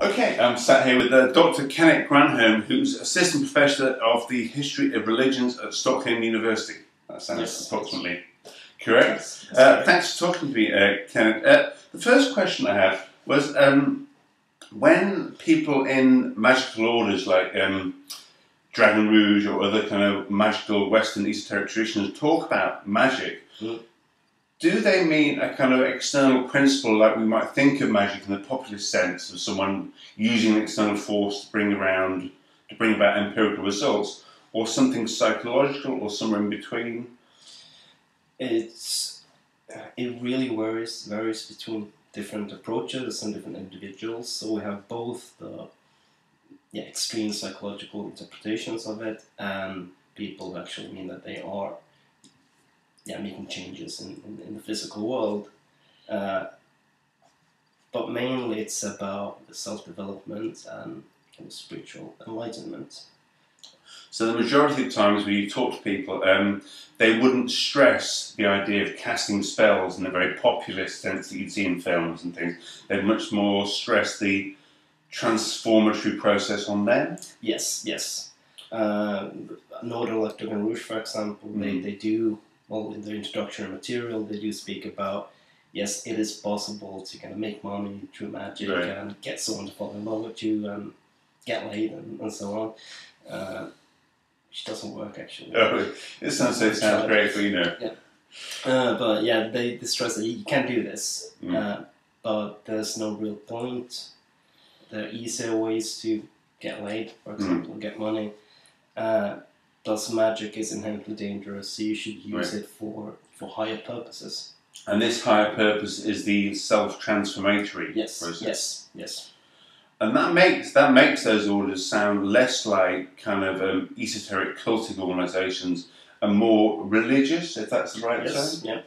Okay, I'm sat here with Dr. Kenneth Granholm, who's Assistant Professor of the History of Religions at Stockholm University. That sounds approximately correct. Thanks for talking to me, Kenneth. The first question I have was, when people in magical orders like Dragon Rouge or other kind of magical Western esoteric traditions talk about magic, do they mean a kind of external principle like we might think of magic in the popular sense of someone using an external force to bring about empirical results, or something psychological, or somewhere in between? It really varies between different approaches and different individuals. So we have both the extreme psychological interpretations of it, and people who actually mean that they are making changes in the physical world. But mainly it's about self-development and kind of spiritual enlightenment. So the majority of times when you talk to people, they wouldn't stress the idea of casting spells in a very populist sense that you'd see in films and things. They'd much more stress the transformatory process on them. Yes. An order like Dragon Rouge, for example, they do, well, in their introductory material, they do speak about, yes, it is possible to kind of make money through magic and get someone to fall in love with you and get laid and so on. Which doesn't work, actually. Oh, it sounds great, but you know. Yeah. But yeah, they stress that you can do this, but there's no real point. There are easier ways to get laid, for example, get money. Plus, magic is inherently dangerous, so you should use it for higher purposes. And this higher purpose is the self-transformatory process. Yes. And that makes those orders sound less like kind of esoteric cultic organisations and more religious, if that's the right term. Yeah.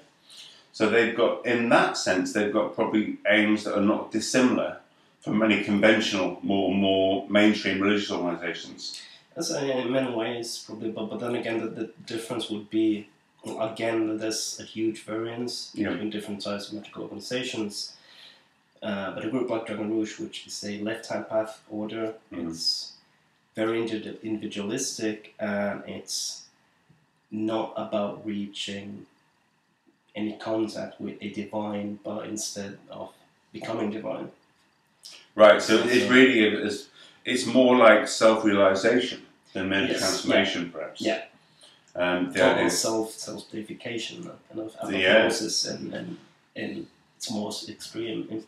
So they've got, in that sense, they've got probably aims that are not dissimilar from many conventional, more mainstream religious organisations. In many ways, probably, but then again, the difference would be, again, there's a huge variance between different types of magical organizations. But a group like Dragon Rouge, which is a left-hand path order, it's very individualistic, and it's not about reaching any contact with a divine, but instead of becoming divine. Right, so it really is. It's more like self-realization than merely transformation, perhaps. Yeah. Total self-deification and of hypnosis and in its most extreme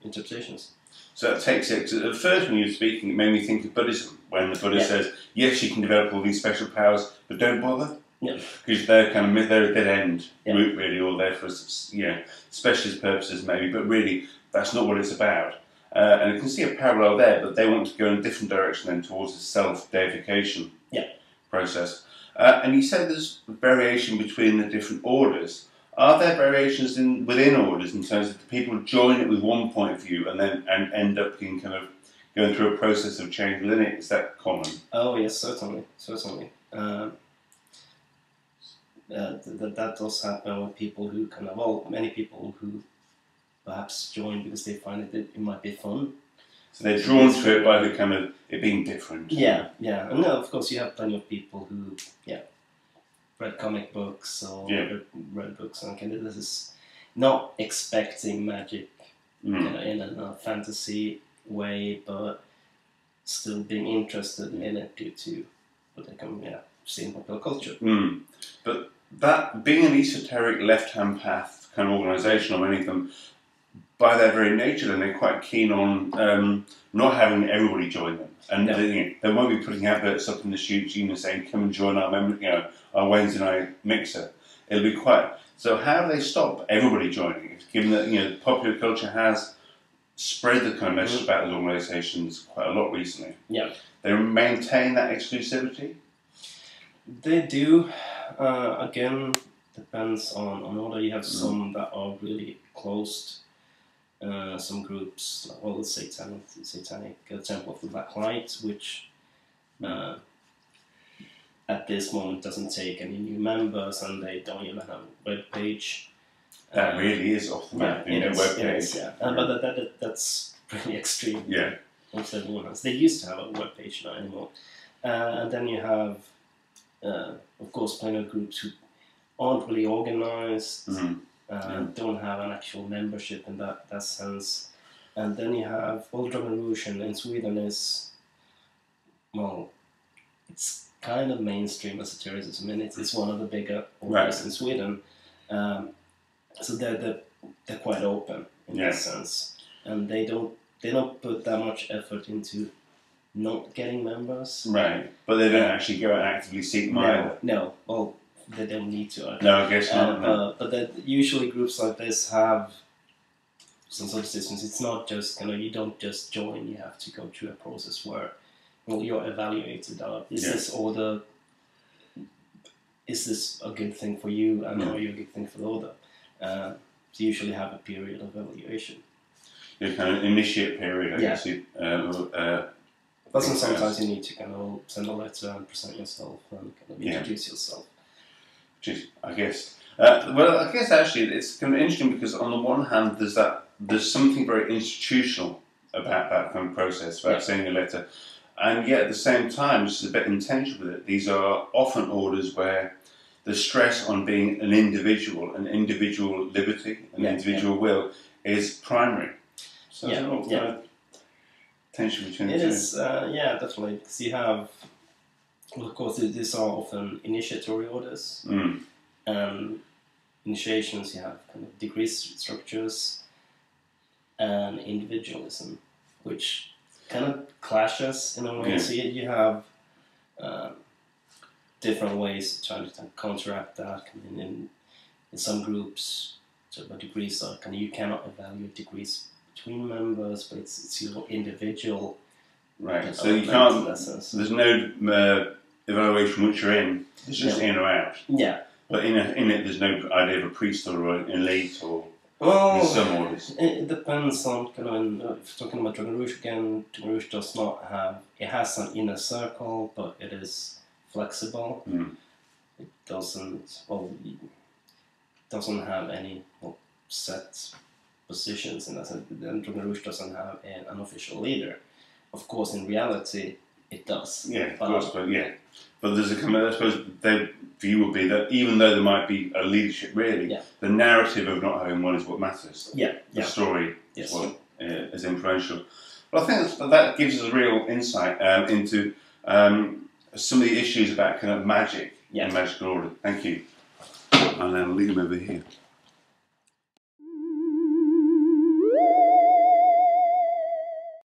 interpretations. So that takes it. At first, when you were speaking, it made me think of Buddhism, when the Buddha says, "Yes, you can develop all these special powers, but don't bother." Because they're a dead end route, really, or there for specialist purposes, maybe. But really, that's not what it's about. And you can see a parallel there, but they want to go in a different direction then towards the self-deification process. And you said there's variation between the different orders. Are there variations within orders in terms of the people join it with one point of view and then end up being kind of going through a process of change within it? Is that common? Oh yes, certainly. That does happen with people who many people who perhaps join because they find it might be fun. So they're drawn to it by the kind of it being different. Yeah. And of course you have plenty of people who read comic books or read books and kind of this is not expecting magic in a fantasy way, but still being interested in it due to what they can see in popular culture. But that being an esoteric left-hand path kind of organisation, or any of them, by their very nature, then they're quite keen on not having everybody join them, and they won't be putting adverts up in the streets, saying, "Come and join our Wednesday night mixer." It'll be quite. So how do they stop everybody joining it? Given that popular culture has spread the kind of message about those organisations quite a lot recently. Yeah, they maintain that exclusivity. They do. Again, depends on order. You have some that are really closed. Some groups, like the Satanic Temple of the Black Light, which at this moment doesn't take any new members, and they don't even have a web page. That really is off the map, web page. But that's pretty extreme. Yeah. Almost everyone has. They used to have a web page, not anymore. And then you have, of course, plenty of groups who aren't really organized, don't have an actual membership in that sense. And then you have Old Dragon Rouge in Sweden is, well, it's kind of mainstream esotericism, and it's one of the bigger orders in Sweden. So they're quite open in that sense, and they don't put that much effort into not getting members. Right, but they don't actually go and actively seek money. No. Well, they don't need to. No, I guess not. No. But usually groups like this have some sort of systems. It's not just you don't just join. You have to go through a process where you're evaluated. Is this a good thing for you, and are you a good thing for the other? So you usually have a period of evaluation. You kind of initiate period, I guess. But sometimes you need to kind of send a letter and present yourself and kind of introduce yourself. I guess. Well, I guess actually it's kind of interesting because on the one hand there's something very institutional about that kind of process, about sending a letter, and yet at the same time, which is a bit intentional with it, these are often orders where the stress on being an individual liberty, an individual will is primary. So tension between the two. It is, definitely, because you have, well, of course, these are often initiatory orders, and initiations you have kind of degree structures, and individualism, which kind of clashes in a way. So you have different ways to try to counteract that. In some groups, sort of degrees are you cannot evaluate degrees between members, but it's your individual. Right. So you can't. There's no evaluation which you're in. It's just in or out. Yeah. But in it, there's no idea of a priest or an elite or. Well, some orders. It depends on if you're talking about Dragon Rouge again. Dragon Rouge does not have. It has an inner circle, but it is flexible. It doesn't. Well, it doesn't have any set positions in that sense. And Dragon Rouge doesn't have an official leader. Of course, in reality, it does. Yeah, of course, but there's a I suppose their view would be that even though there might be a leadership, really, the narrative of not having one is what matters. The story is what is influential. But I think that gives us a real insight into some of the issues about kind of magic and magical order. Thank you. I'll now leave them over here.